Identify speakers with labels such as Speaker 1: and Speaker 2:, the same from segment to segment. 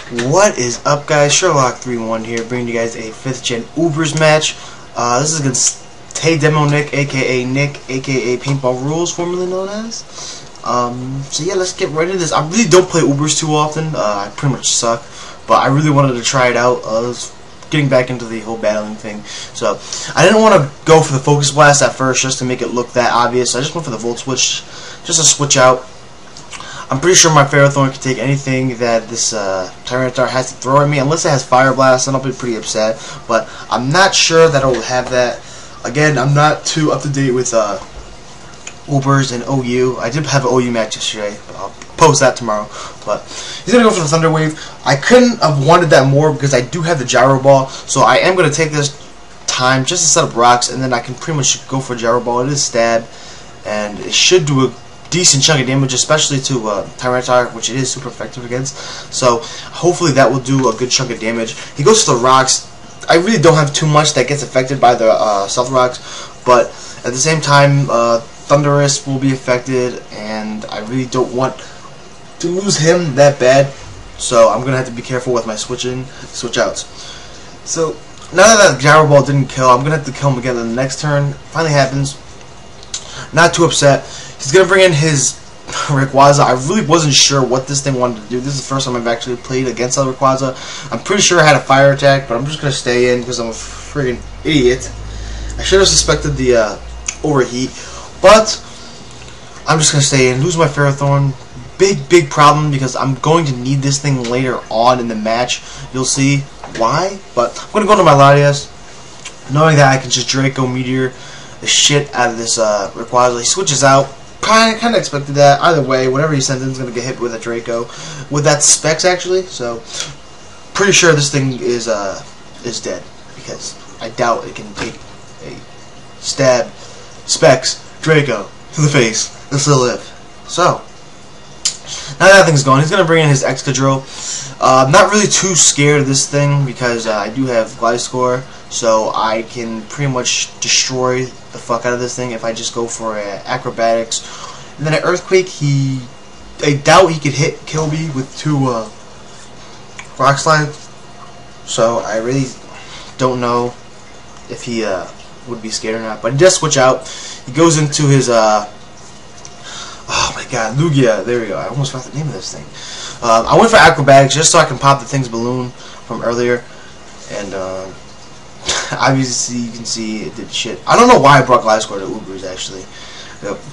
Speaker 1: What is up, guys? Sherlock31 here, bringing you guys a 5th gen Ubers match. This is against TehDemoNick, aka Nick, aka Paintball Rules, formerly known as. So yeah, let's get right into this. I really don't play Ubers too often. I pretty much suck, but I really wanted to try it out. I was getting back into the whole battling thing, so I didn't want to go for the focus blast at first just to make it look that obvious. I just went for the volt switch, just to switch out. I'm pretty sure my Ferrothorn can take anything that this Tyranitar has to throw at me, unless it has Fire Blast, then I'll be pretty upset. But I'm not sure that it will have that. Again, I'm not too up to date with Ubers and OU. I did have an OU match yesterday, but I'll post that tomorrow. But he's gonna go for the Thunder Wave. I couldn't have wanted that more because I do have the Gyro Ball, so I am gonna take this time just to set up rocks, and then I can pretty much go for Gyro Ball. It is stab, and it should do a decent chunk of damage, especially to Tyranitar, which it is super effective against. So hopefully that will do a good chunk of damage. He goes to the rocks. I really don't have too much that gets affected by the stealth rocks, but at the same time, Thunderous will be affected, and I really don't want to lose him that bad. So I'm gonna have to be careful with my switch outs. So now that Gyro Ball didn't kill, I'm gonna have to kill him again on the next turn. Finally happens. Not too upset. He's going to bring in his Rayquaza. I really wasn't sure what this thing wanted to do. This is the first time I've actually played against a Rayquaza. I'm pretty sure I had a fire attack, but I'm just going to stay in because I'm a friggin' idiot. I should have suspected the overheat, but I'm just going to stay in. Lose my Ferrothorn. Big problem, because I'm going to need this thing later on in the match. You'll see why, but I'm going to go into my Latias, knowing that I can just Draco Meteor the shit out of this Rayquaza. He switches out. Kind of expected that. Either way, whatever he sends in is going to get hit with a Draco. With that Specs, actually. So, pretty sure this thing is dead, because I doubt it can take a stab, Specs, Draco to the face and still live. So, now that thing's gone, he's going to bring in his Excadrill. I'm not really too scared of this thing because I do have Gliscor, so I can pretty much destroy the fuck out of this thing if I just go for Acrobatics. And then an Earthquake, I doubt he could kill me with two Rock Slides, so I really don't know if he would be scared or not. But he does switch out. He goes into his oh my god, Lugia. There we go. I almost forgot the name of this thing. I went for Acrobatics just so I can pop the thing's balloon from earlier, and obviously you can see it did shit. I don't know why I brought Gliscor to Ubers, actually.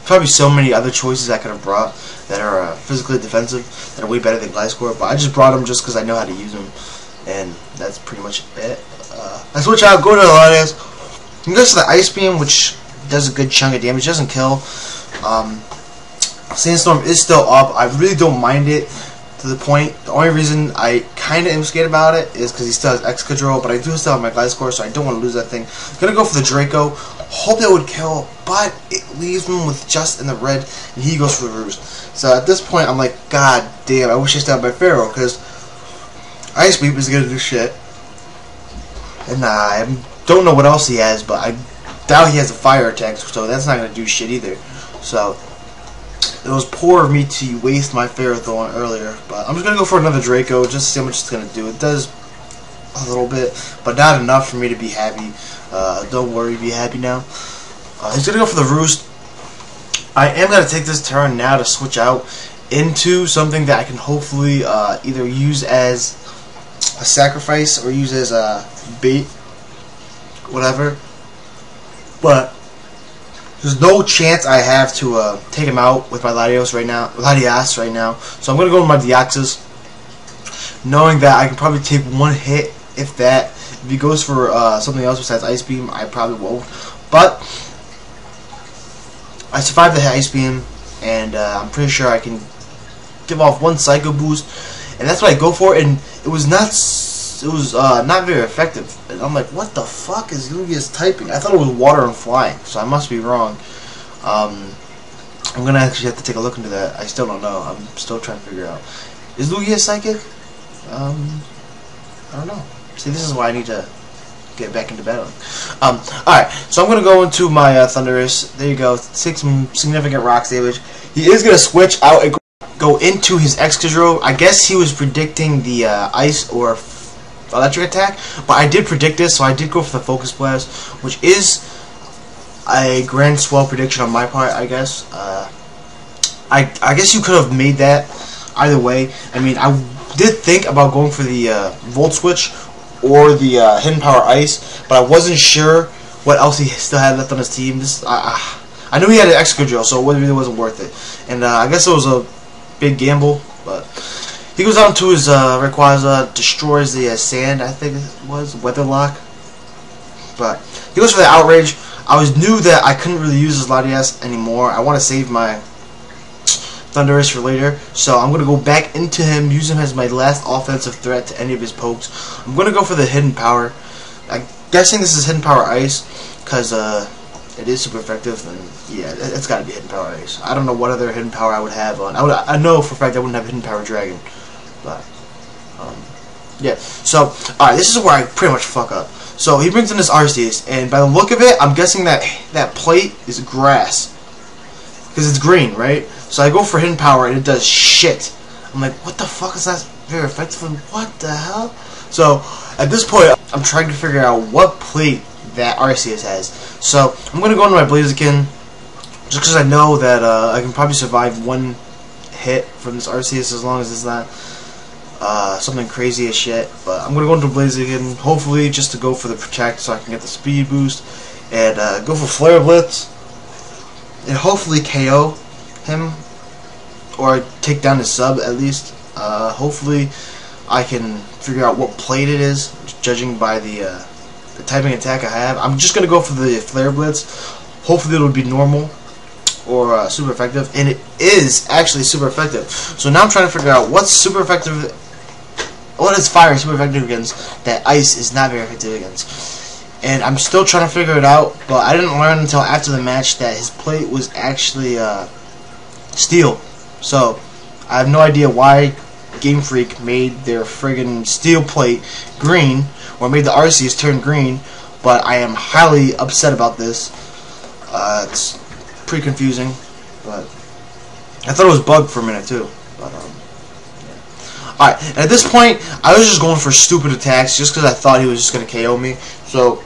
Speaker 1: Probably so many other choices I could have brought that are physically defensive that are way better than Gliscor, but I just brought them just because I know how to use them, and that's pretty much it. I switch out, go to the Latias. He goes to the Ice Beam, which does a good chunk of damage. Doesn't kill. Sandstorm is still up. I really don't mind it. To the point, the only reason I kind of am scared about it is because he still has Excadrill, but I do still have my Gliscor, so I don't want to lose that thing. I'm going to go for the Draco. Hope that would kill, but it leaves him with just in the red, and he goes for the Roost. So at this point, I'm like, god damn, I wish I still had my Pharaoh, because Ice Beam is going to do shit. And I don't know what else he has, but I doubt he has a fire attack, so that's not going to do shit either. So it was poor of me to waste my Ferrothorn earlier, but I'm just going to go for another Draco just to see how much it's going to do. It does a little bit, but not enough for me to be happy. Don't worry, be happy now. He's going to go for the Roost. I am going to take this turn now to switch out into something that I can hopefully either use as a sacrifice or use as a bait, whatever. But there's no chance I have to take him out with my Latias right now. So I'm going to go with my Deoxys, knowing that I can probably take one hit, if that. If he goes for something else besides Ice Beam, I probably won't. But I survived the Ice Beam, and I'm pretty sure I can give off one Psycho Boost, and that's what I go for. And it was not very effective. And I'm like, what the fuck is Lugia's typing? I thought it was water and flying, so I must be wrong. I'm gonna actually have to take a look into that. I still don't know. I'm still trying to figure out. Is Lugia psychic? I don't know. See, this is why I need to get back into battling. Alright, so I'm gonna go into my Thunderous. There you go. Take some significant rocks damage. He is gonna switch out and go into his Excadrill. I guess he was predicting the ice or electric attack, but I did predict this, so I did go for the Focus Blast, which is a grand swell prediction on my part, I guess. I guess you could have made that either way. I mean, I did think about going for the Volt Switch or the Hidden Power Ice, but I wasn't sure what else he still had left on his team. I knew he had an Excadrill, so it really wasn't worth it. And I guess it was a big gamble, but he goes out to his Rayquaza, destroys the Sand, I think it was, Weatherlock. But he goes for the Outrage. I knew that I couldn't really use his Latias anymore. I want to save my Thundurus for later, so I'm going to go back into him, use him as my last offensive threat to any of his pokes. I'm going to go for the Hidden Power. I'm guessing this is Hidden Power Ice, because it is super effective, and yeah, it's got to be Hidden Power Ice. I don't know what other Hidden Power I would have on. I know for a fact I wouldn't have Hidden Power Dragon, but yeah. So alright, this is where I pretty much fuck up. So he brings in this Arceus, and by the look of it, I'm guessing that that plate is grass, because it's green, right? So I go for Hidden Power, and it does shit. I'm like, what the fuck is that very effective? And what the hell? So at this point, I'm trying to figure out what plate that Arceus has. So I'm gonna go into my Blaziken, just because I know that I can probably survive one hit from this Arceus as long as it's not something crazy as shit. But I'm gonna go into Blaziken, hopefully just to go for the Protect so I can get the speed boost, and go for Flare Blitz, and hopefully KO him or take down his sub at least. Hopefully I can figure out what plate it is, judging by the typing attack I have. I'm just gonna go for the Flare Blitz. Hopefully it'll be normal or super effective, and it is actually super effective. So now I'm trying to figure out what's super effective, what is fire super effective against that ice is not very effective against. And I'm still trying to figure it out, but I didn't learn until after the match that his plate was actually steel. So I have no idea why Game Freak made their friggin' steel plate green, or made the Arceus turn green, but I am highly upset about this. It's pretty confusing, but I thought it was bugged for a minute too. But yeah. Alright, and at this point, I was just going for stupid attacks just because I thought he was just going to KO me. So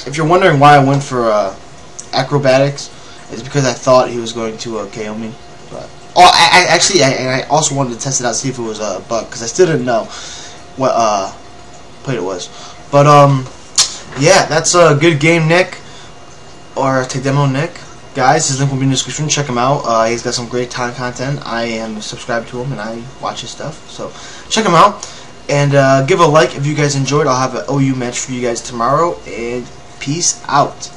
Speaker 1: if you're wondering why I went for Acrobatics, it's because I thought he was going to KO me. But I also wanted to test it out, see if it was a bug, because I still didn't know what plate it was. But yeah, that's a good game, Nick, or TehDemoNick. Guys, his link will be in the description. Check him out. He's got some great content. I am subscribed to him and I watch his stuff. So check him out, and give a like if you guys enjoyed. I'll have an OU match for you guys tomorrow, and peace out.